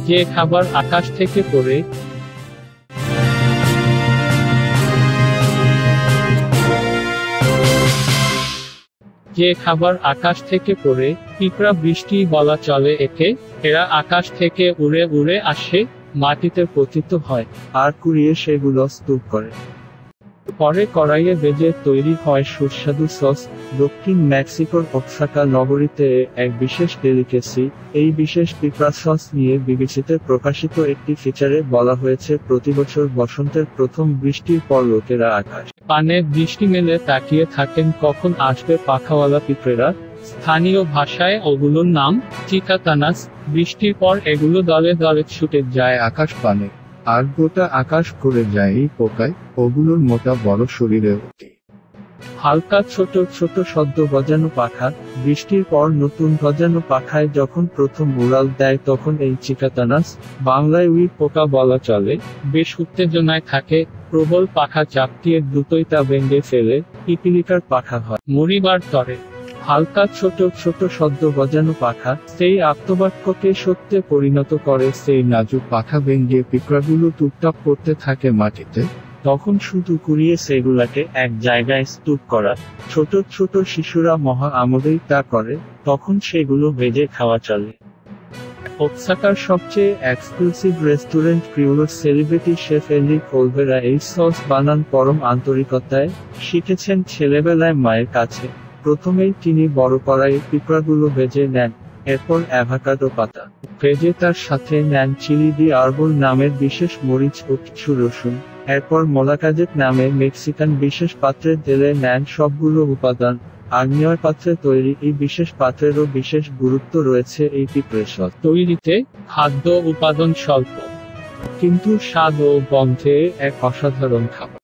যে খাবার আকাশ থেকে পড়ে যে খাবার আকাশ থেকে পড়ে পিঁপড়া বৃষ্টি বলা চলে একে। এরা আকাশ থেকে উড়ে উড়ে আসে, মাটিতে পতিত হয়, আর কুড়িয়ে সেগুলো স্তূপ করে। পরে কড়াইয়ে ভেজে তৈরি হয় সুস্বাদু সস। দক্ষিণ মেক্সিকোর ওক্সাকা নগরীতে এক বিশেষ ডেলিকেসি। এই বিশেষ পিঁপড়া সস নিয়ে বিবিসিতে প্রকাশিত একটি ফিচারে বলা হয়েছে, প্রতিবছর বসন্তের প্রথম বৃষ্টির পর লোকেরা আকাশ পানে দৃষ্টি মেলে তাকিয়ে থাকেন কখন আসবে পাখাওয়ালা পিঁপড়েরা। স্থানীয় ভাষায় ওগুলোর নাম চিকাতানাস। বৃষ্টির পর এগুলো দলে দলে ছুটে যায় আকাশ পানে, আর গোটা আকাশ করে যায় এই পোকায়। ওগুলোর মোটা বড় শরীরে অতি হালকা ছোট ছোট সদ্য গজানো পাখা। বৃষ্টির পর নতুন গজানো পাখায় যখন প্রথম উড়াল দেয় তখন এই চিকাতানাস, বাংলায় উই পোকা বলা চলে, বেশ উত্তেজনায় থাকে। প্রবল পাখা চাপটিয়ে দ্রুতই তা ভেঙে ফেলে পিপিলিকার পাখা হয় মরিবার তরে। হালকা ছোট ছোট সদ্য গজানো পাখা সেই আত্মবাক্যকে সত্যে পরিণত করে। সেই নাজুক পাখা ভেঙে পিঁপড়াগুলো টুপটাপ করতে থাকে মাটিতে। তখন শুধু কুড়িয়ে সেগুলাকে এক জায়গায় স্তূপ করা। ছোট ছোট শিশুরা মহা আমোদেই তা করে। তখন সেগুলো ভেজে খাওয়া চলে। ওক্সাকার সবচেয়ে এক্সক্লুসিভ রেস্টুরেন্ট ক্রিউলোর সেলিব্রিটি শেফ এনরিক ওলভেরা এই সস বানান পরম আন্তরিকতায়। শিখেছেন ছেলেবেলায় মায়ের কাছে। প্রথমেই তিনি বড় কড়াইয়ে পিঁপড়াগুলো ভেজে নেন, এরপর অ্যাভোকাডো পাতা ভেজে তার সাথে নেন চিলি ডি আরবল নামের বিশেষ মরিচ ও কিছু রসুন। এরপর মোলাকাজেট নামে মেক্সিকান বিশেষ পাত্রে ঢেলে নেন সবগুলো উপাদান। আগ্নেয় পাত্রে তৈরি এই বিশেষ পাত্রেরও বিশেষ গুরুত্ব রয়েছে এই পিঁপড়ে সস তৈরিতে। খাদ্য উপাদান স্বল্প, কিন্তু স্বাদ ও গন্ধে এক অসাধারণ খাবার।